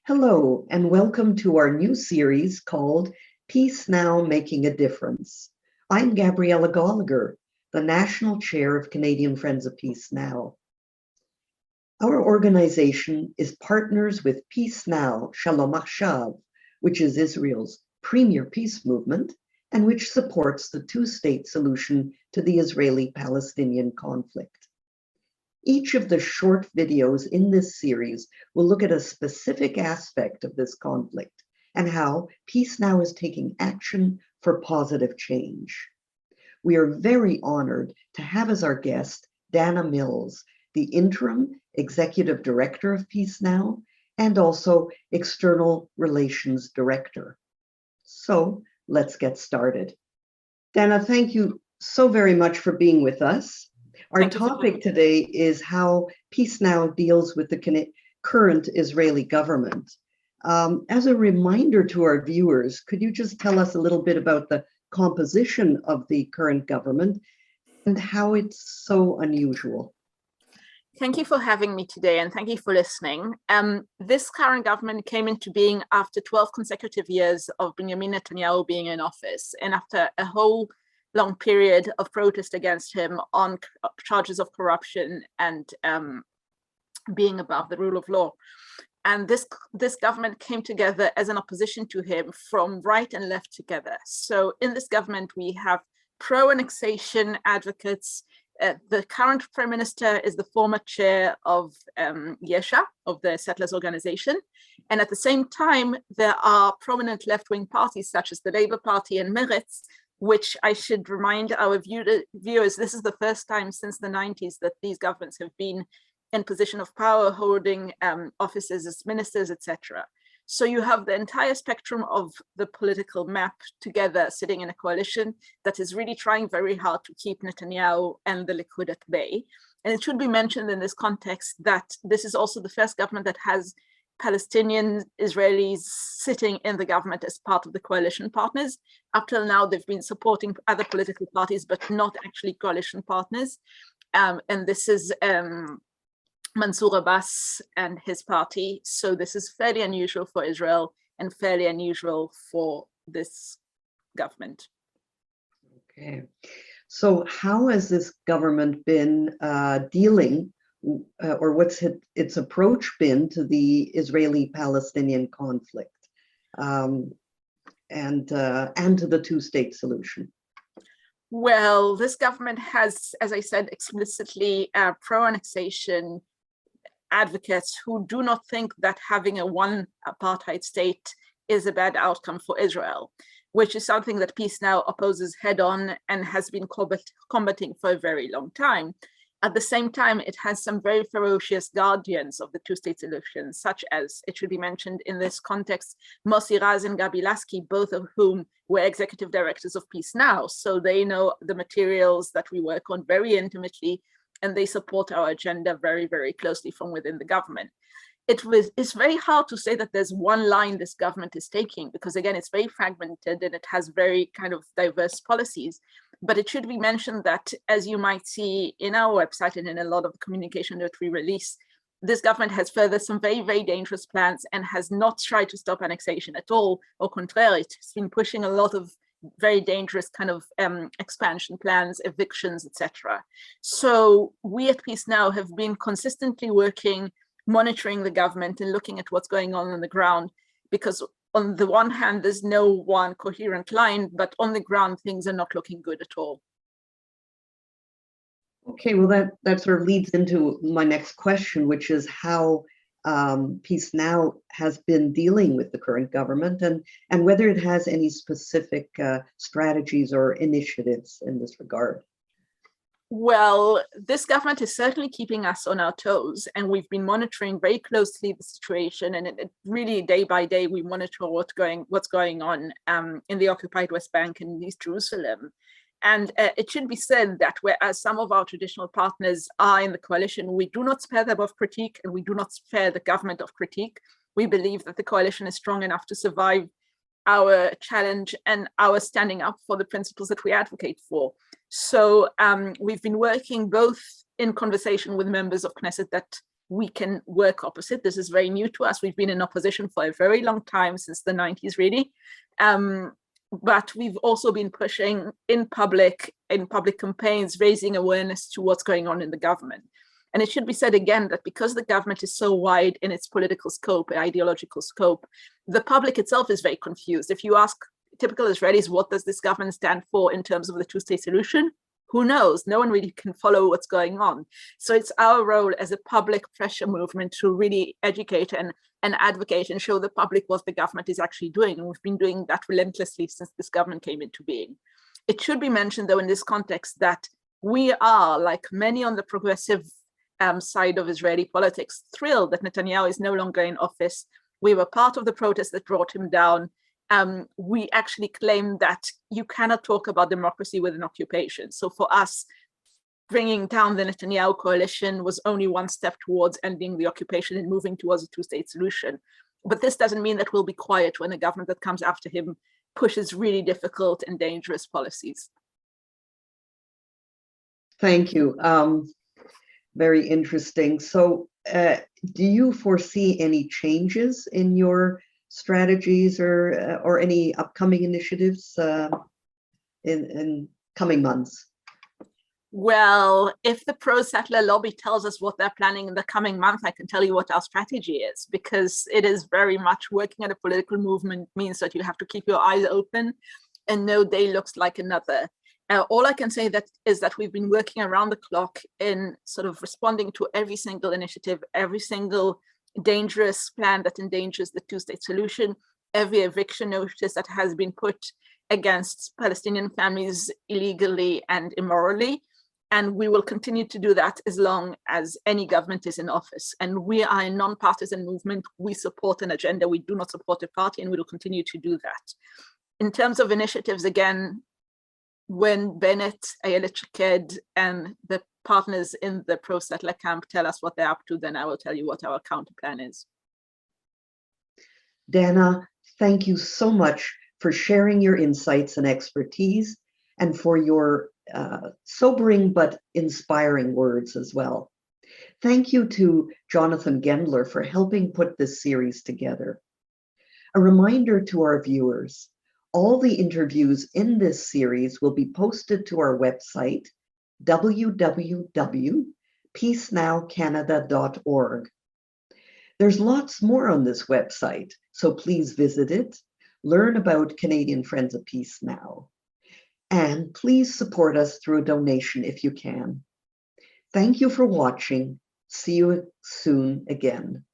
Hello, and welcome to our new series called Peace Now, Making a Difference. I'm Gabriella Gallagher, the National Chair of Canadian Friends of Peace Now. Our organization is partners with Peace Now, Shalom Achshav, which is Israel's premier peace movement, and which supports the two-state solution to the Israeli-Palestinian conflict. Each of the short videos in this series will look at a specific aspect of this conflict and how Peace Now is taking action for positive change. We are very honored to have as our guest Dana Mills, the Interim Executive Director of Peace Now and also External Relations Director. So let's get started. Dana, thank you so very much for being with us. Our topic today is how Peace Now deals with the current Israeli government. As a reminder to our viewers, could you just tell us a little bit about the composition of the current government and how it's so unusual? Thank you for having me today, and thank you for listening. This current government came into being after 12 consecutive years of Benjamin Netanyahu being in office, and after a whole long period of protest against him on charges of corruption and being above the rule of law. And this government came together as an opposition to him from right and left together. So in this government, we have pro-annexation advocates. The current prime minister is the former chair of Yesha, of the settlers organization. And at the same time, there are prominent left-wing parties such as the Labour Party and Meretz, which I should remind our viewers, this is the first time since the 90s that these governments have been in position of power, holding offices as ministers, etc. So you have the entire spectrum of the political map together, sitting in a coalition that is really trying very hard to keep Netanyahu and the Likud at bay. And it should be mentioned in this context that this is also the first government that has Palestinian Israelis sitting in the government as part of the coalition partners. Up till now, they've been supporting other political parties, but not actually coalition partners. And this is Mansour Abbas and his party. So this is fairly unusual for Israel and fairly unusual for this government. Okay. So how has this government been dealing or what's its approach been to the Israeli-Palestinian conflict and to the two-state solution? Well, this government has, as I said, explicitly pro-annexation advocates who do not think that having a one apartheid state is a bad outcome for Israel, which is something that Peace Now opposes head-on and has been combating for a very long time. At the same time, it has some very ferocious guardians of the two-state solution, such as, it should be mentioned in this context, Mossi Raz and Gabi Lasky, both of whom were executive directors of Peace Now. So they know the materials that we work on very intimately, and they support our agenda very, very closely from within the government. It's very hard to say that there's one line this government is taking, because again, it's very fragmented and it has very kind of diverse policies. But it should be mentioned that, as you might see in our website and in a lot of the communication that we release, this government has further some very, very dangerous plans and has not tried to stop annexation at all. Au contraire, it's been pushing a lot of very dangerous kind of expansion plans, evictions, etc. So we at Peace Now have been consistently working, monitoring the government and looking at what's going on the ground, because on the one hand, there's no one coherent line, but on the ground, things are not looking good at all. Okay, well, that sort of leads into my next question, which is how Peace Now has been dealing with the current government and whether it has any specific strategies or initiatives in this regard. Well, this government is certainly keeping us on our toes, and we've been monitoring very closely the situation, and it really day by day we monitor what's going on in the occupied West Bank and East Jerusalem. And it should be said that whereas some of our traditional partners are in the coalition, we do not spare them of critique, and we do not spare the government of critique. We believe that the coalition is strong enough to survive our challenge and our standing up for the principles that we advocate for. So we've been working both in conversation with members of Knesset that we can work opposite. This is very new to us. We've been in opposition for a very long time, since the 90s, really. But we've also been pushing in public campaigns, raising awareness to what's going on in the government. And it should be said again that because the government is so wide in its political scope and ideological scope, the public itself is very confused. If you ask typical Israelis, what does this government stand for in terms of the two-state solution? Who knows? No one really can follow what's going on. So it's our role as a public pressure movement to really educate and advocate and show the public what the government is actually doing. And we've been doing that relentlessly since this government came into being. It should be mentioned, though, in this context, that we are, like many on the progressive side of Israeli politics, thrilled that Netanyahu is no longer in office. We were part of the protest that brought him down. We actually claim that you cannot talk about democracy with an occupation. So for us, bringing down the Netanyahu coalition was only one step towards ending the occupation and moving towards a two-state solution. But this doesn't mean that we'll be quiet when the government that comes after him pushes really difficult and dangerous policies. Thank you. Very interesting. So do you foresee any changes in your strategies or any upcoming initiatives in coming months? Well, if the pro-settler lobby tells us what they're planning in the coming month, I can tell you what our strategy is, because it is very much working at a political movement means that you have to keep your eyes open and no day looks like another. All I can say is that we've been working around the clock in sort of responding to every single initiative, every single dangerous plan that endangers the two-state solution, every eviction notice that has been put against Palestinian families illegally and immorally. And we will continue to do that as long as any government is in office. And we are a non-partisan movement. We support an agenda. We do not support a party, and we will continue to do that. In terms of initiatives, again, when Bennett, Ayelet Shaked, and the partners in the pro-settler camp tell us what they're up to, then I will tell you what our counter plan is. Dana, thank you so much for sharing your insights and expertise, and for your sobering but inspiring words as well. Thank you to Jonathan Gendler for helping put this series together. A reminder to our viewers, all the interviews in this series will be posted to our website, www.peacenowcanada.org. There's lots more on this website, so please visit it, learn about Canadian Friends of Peace Now, and please support us through a donation if you can. Thank you for watching. See you soon again.